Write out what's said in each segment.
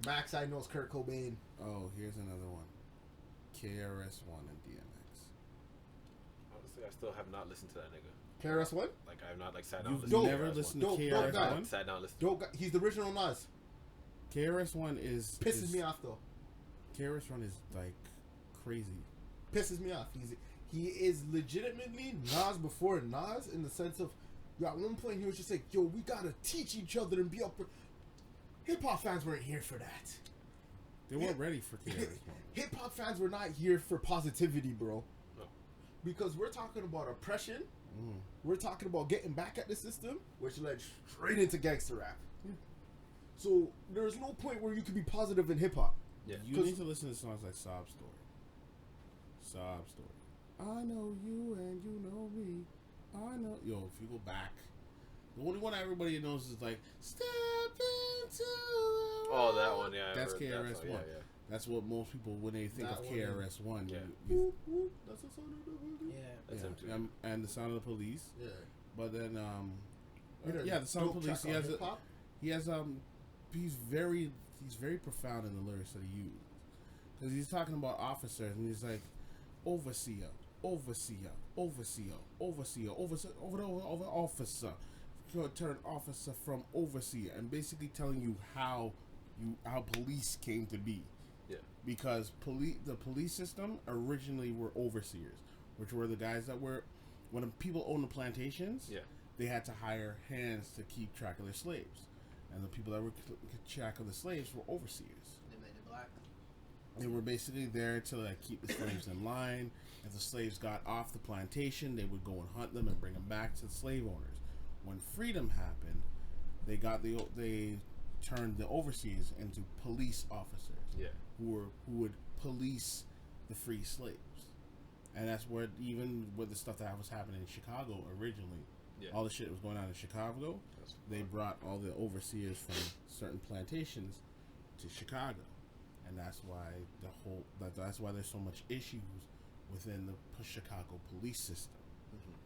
Max I knows Kurt Cobain. Oh, here's another one. KRS-One and DMX. Honestly, I still have not listened to that nigga. KRS-One? Like, I have not, like, sat down and You've listened to never KRS-One. listened to Dope KRS-One? Sat down and listened Dope guy. He's the original Nas. KRS-One is... Pisses me off, though. KRS-One is, like, crazy. Pisses me off. He is legitimately Nas before Nas in the sense of, yo, at one point he was just like, yo, we gotta teach each other and be up. Hip hop fans weren't here for that. They weren't ready for KRS-One. Hip hop fans were not here for positivity, bro. No. Because we're talking about oppression. We're talking about getting back at the system, which led straight into gangster rap. So there's no point where you can be positive in hip hop. Yeah. You need to listen to songs like Sob Story. Sob Story. I know you and you know me. I know. Yo, if you go back, the only one everybody knows is like Step Into. Oh, that one, yeah. That's KRS-One. Yeah. That's what most people, when they think That of one, KRS-One, yeah. That's the sound of the hood. Yeah. That's him too. And the Sound of the Police. Yeah. But then, Yeah, the Sound of the Police. track on hip-hop. He's very profound in the lyrics that he used, because he's talking about officers and he's like, overseer, overseer, overseer, overseer, over officer, turn officer from overseer, and basically telling you how police came to be. Yeah. Because the police system originally were overseers, which were the guys that were, when people owned the plantations, Yeah. they had to hire hands to keep track of their slaves. And the people that were keep track of the slaves were overseers. They made it black. They were basically there to like keep the slaves in line. If the slaves got off the plantation, they would go and hunt them and bring them back to the slave owners. When freedom happened, they turned the overseers into police officers. Yeah. Who would police the free slaves. And that's where, even with the stuff that was happening in Chicago originally, all the shit that was going on in Chicago, they brought all the overseers from certain plantations to Chicago. And that's why that's why there's so much issues within the Chicago police system.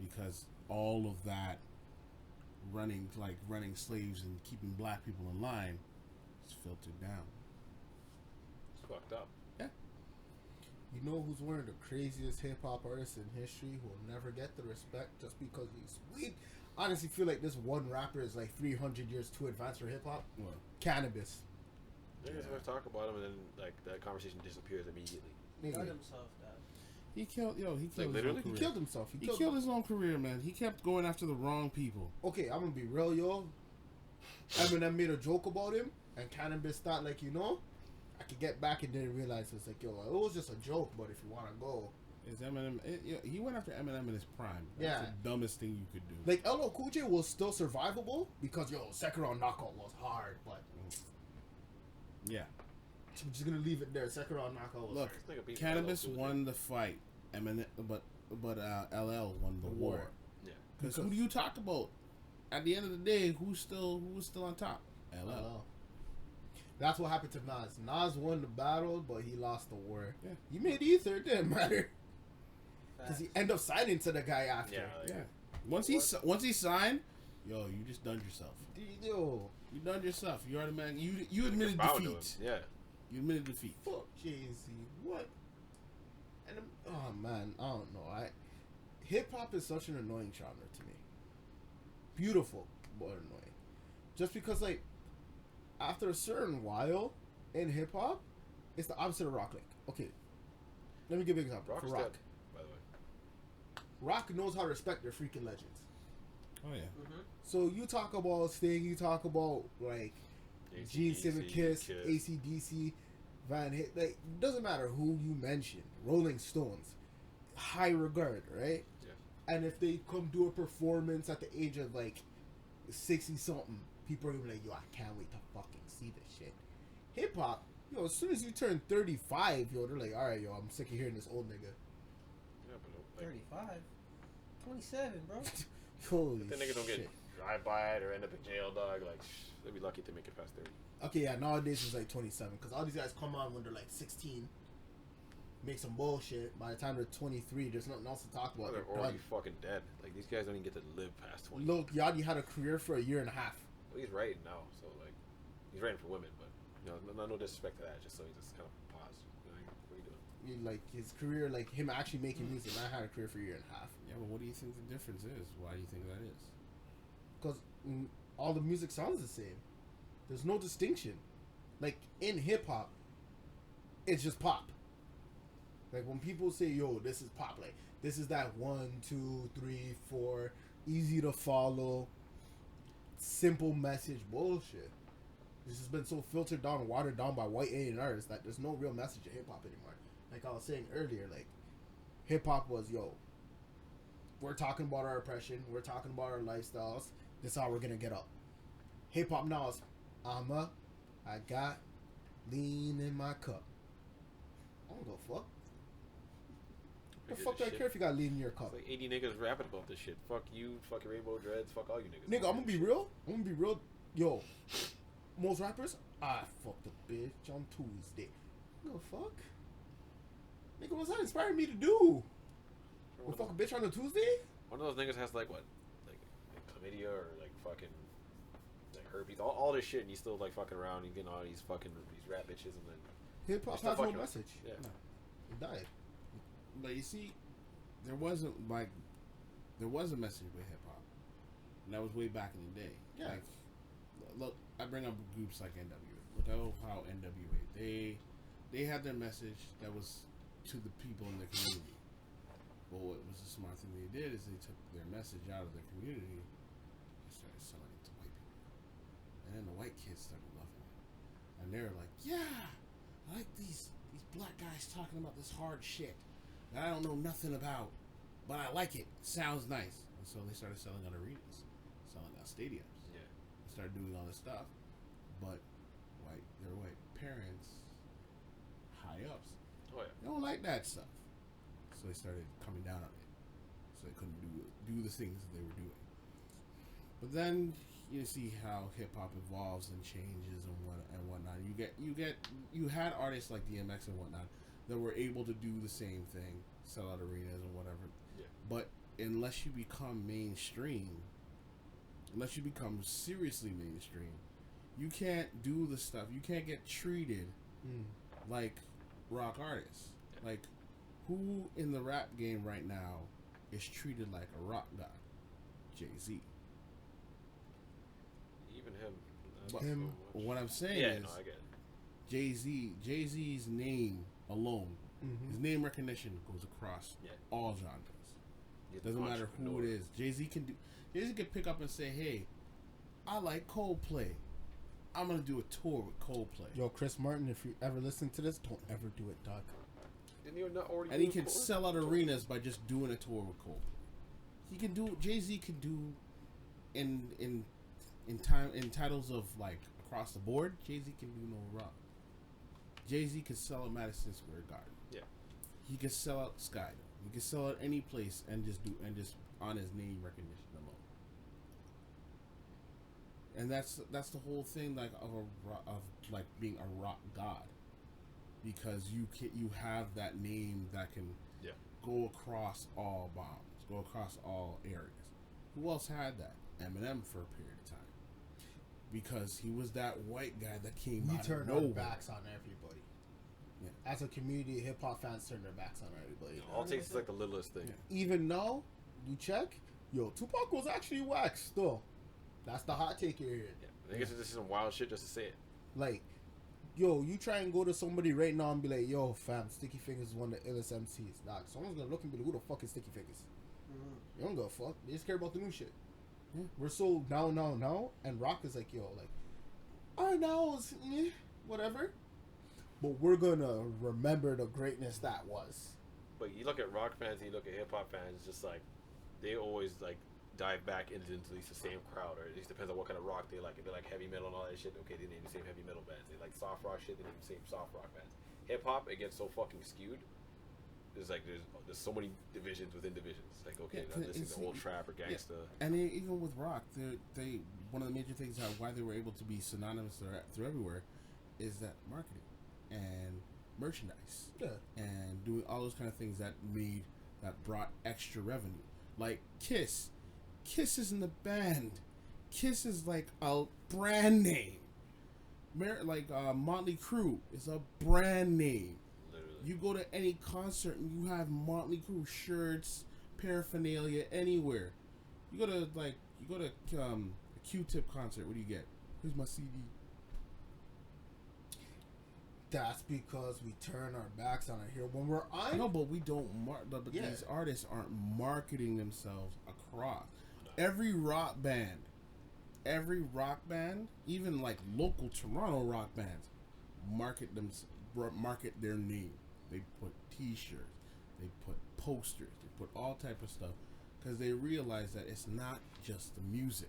Because all of that running slaves and keeping black people in line is filtered down. It's fucked up. Yeah. You know who's one of the craziest hip hop artists in history who will never get the respect just because he's sweet? I honestly feel like this one rapper is like 300 years too advanced for hip hop. What? Cannabis. Niggas always talk about him, and then like that conversation disappears immediately. He got himself, guys. He killed his literally? own career. He killed himself. He killed his own career, man. He kept going after the wrong people. Okay, I'm gonna be real, yo. Eminem made a joke about him, and Cannabis thought, like, I could get back and didn't realize it's like, yo, it was just a joke, but if you want to go. Is Eminem? He went after Eminem in his prime. That's the dumbest thing you could do. Like, LL Cool J was still survivable because, second round knockout was hard, but. Yeah. I'm just gonna leave it there. Second round knockout was Look, hard. Cannabis won the fight. Eminem, but LL won the war. Yeah. Because who do you talk about? At the end of the day, who was still on top? LL. That's what happened to Nas. Nas won the battle, but he lost the war. Yeah. He made ether. It didn't matter. Because he ended up signing to the guy after. Yeah. Once he signed, yo, you just done yourself. Yo. You done yourself. You already, man. You admitted defeat. Yeah. You admitted defeat. Fuck Jay-Z. What? And oh man, I don't know. Hip hop is such an annoying genre to me. Beautiful, but annoying. Just because, like, after a certain while in hip hop, it's the opposite of rock. Like, okay, let me give you an example. Rock's For rock, dead, by the way. rock knows how to respect their freaking legends. Oh yeah. Mm-hmm. So you talk about Sting, you talk about like Gene Simmons, Kiss, AC/DC, Van Halen. Like, doesn't matter who you mention. Rolling Stones, high regard, right? Yeah. And if they come do a performance at the age of like 60 something, people are gonna be like, yo, I can't wait to fucking see this shit. Hip hop, yo, as soon as you turn 35, yo, they're like, all right, yo, I'm sick of hearing this old nigga. Yeah, but like, 35, 27, bro. Holy the niggas don't shit. get drive by it or end up in jail, dog. Like, they'd be lucky to make it past 30. Okay, yeah, nowadays it's like 27 because all these guys come on when they're like 16, make some bullshit. By the time they're 23, there's nothing else to talk about. They're They're already done. fucking dead. Like, these guys don't even get to live past 20. Look, Yachty had a career for a year and a half. Well, he's writing now, so like, he's writing for women, but No disrespect to that. Just so he just kind of paused. You know, what are you doing? Like his career, like him actually making music. I had a career for a year and a half. Yeah, but what do you think the difference is? Why do you think that is? Because all the music sounds the same. There's no distinction. Like in hip hop, it's just pop. Like when people say, "Yo, this is pop," like this is that 1, 2, 3, 4, easy to follow, simple message bullshit. This has been so filtered down, watered down by white A&Rs that there's no real message in hip hop anymore. Like I was saying earlier, like hip hop was, yo, we're talking about our oppression, we're talking about our lifestyles. This is how we're gonna get up. Hip hop now is, I got lean in my cup. I don't give a fuck. The fuck do I care if you got lean in your cup? It's like 80 niggas rapping about this shit. Fuck you, fucking Rainbow Dreads, fuck all you niggas. Nigga, I'm gonna be real. Yo, most rappers, I fucked a bitch on Tuesday. No fuck. Nigga, what's that inspiring me to do? Go fuck a bitch on a Tuesday? One of those niggas has like what? Like chlamydia or like fucking like herpes, all this shit, and he's still like fucking around. He's getting all these fucking these rap bitches, and then hip hop has no message. Yeah, no. It died. But you see, there was a message with hip hop, and that was way back in the day. Yeah. Like, look, I bring up groups like NWA. Look at how NWA they had their message that was to the people in the community. But what was the smart thing they did is they took their message out of their community and started selling it to white people, and then the white kids started loving it, and they were like, "Yeah, I like these black guys talking about this hard shit that I don't know nothing about, but I like it. Sounds nice." And so they started selling out arenas, selling out stadiums. yeah. They started doing all this stuff, but their white parents, high ups, Oh yeah. they don't like that stuff. So they started coming down on it. So they couldn't do the things that they were doing. But then you see how hip hop evolves and changes and whatnot. You had artists like DMX and whatnot that were able to do the same thing, sell out arenas and whatever. Yeah. But unless you become mainstream, unless you become seriously mainstream, you can't do the stuff. You can't get treated like rock artists. Like, who in the rap game right now is treated like a rock god? Jay-Z. Even him. But him. What I'm saying Yeah, is, no, I get it. Jay-Z's name alone, his name recognition goes across all genres. Doesn't matter who it is. Jay-Z can pick up and say, "Hey, I like Coldplay. I'm gonna do a tour with Coldplay." Yo, Chris Martin, if you ever listen to this, don't ever do it, dog. Didn't you not already? And he can sell out arenas by just doing a tour with Coldplay. He can do. Jay-Z can do in titles of like across the board. Jay-Z can do no rock. Jay-Z can sell at Madison Square Garden. Yeah. He can sell out Skydome. He can sell out any place and just on his name recognition alone. And that's the whole thing, like of like being a rock god, because you have that name that can go across all bounds, go across all areas. Who else had that? Eminem for a period of time, because he was that white guy that came out of nowhere. We turned our backs on everybody. Yeah. As a community, hip hop fans turn their backs on everybody. All it takes is like the littlest thing. Yeah. Even now, you check, yo, Tupac was actually whack still. That's the hot take you're hearing. Yeah. I guess this is some wild shit just to say it. Like, yo, you try and go to somebody right now and be like, yo, fam, Sticky Fingers is one of the illest MCs. Dog, someone's gonna look and be like, who the fuck is Sticky Fingers? You don't give a fuck. They just care about the new shit. Yeah. We're so now, and rock is like, yo, like, I know, it's whatever. But we're gonna remember the greatness that was. But you look at rock fans and you look at hip hop fans, it's just like they always like dive back into at least the same crowd, or it just depends on what kind of rock they like. If they like heavy metal and all that shit, okay, they name the same heavy metal bands. They like soft rock shit, they name the same soft rock bands. Hip hop, it gets so fucking skewed. There's so many divisions within divisions. Like, okay, this is old trap or gangsta. Yeah. And even with rock, they one of the major things why they were able to be synonymous through everywhere is that marketing and merchandise, and doing all those kind of things that brought extra revenue. Like Kiss isn't a band. Kiss is like a brand name. Motley Crue is a brand name. Literally. You go to any concert and you have Motley Crue shirts, paraphernalia anywhere. You go to a Q-Tip concert. What do you get? Here's my CD. That's because we turn our backs on it here when we're on. No, but we don't. But these artists aren't marketing themselves across. Every rock band, even like local Toronto rock bands, market their name. They put T-shirts, they put posters, they put all type of stuff because they realize that it's not just the music.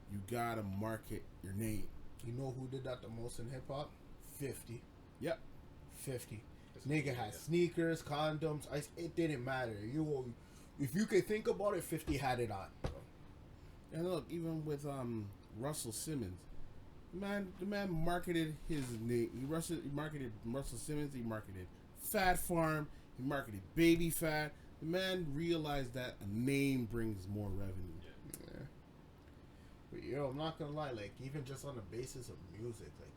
You gotta market your name. You know who did that the most in hip hop? 50. Yep. 50. Nigga had sneakers, condoms. It didn't matter. If you could think about it, 50 had it on. And look, even with Russell Simmons, the man marketed his name. He marketed Russell Simmons. He marketed Fat Farm. He marketed Baby Fat. The man realized that a name brings more revenue. Yeah. But yo, I'm not gonna lie. Like even just on the basis of music, like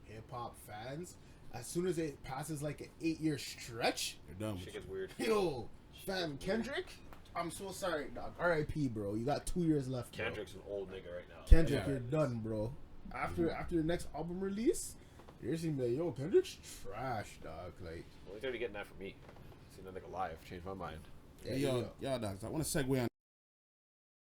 hip hop fans. As soon as it passes like an 8-year stretch, they're done. Shit gets weird. Yo, fam, Kendrick, I'm so sorry, dog. R.I.P., bro. You got 2 years left. Bro. Kendrick's an old nigga right now. Kendrick, you're done, bro. After the next album release, you're just gonna be like, yo, Kendrick's trash, dog. Like, well, he's already getting that from me. Seen that nigga live, changed my mind. Yeah, yo, dogs. I want to segue on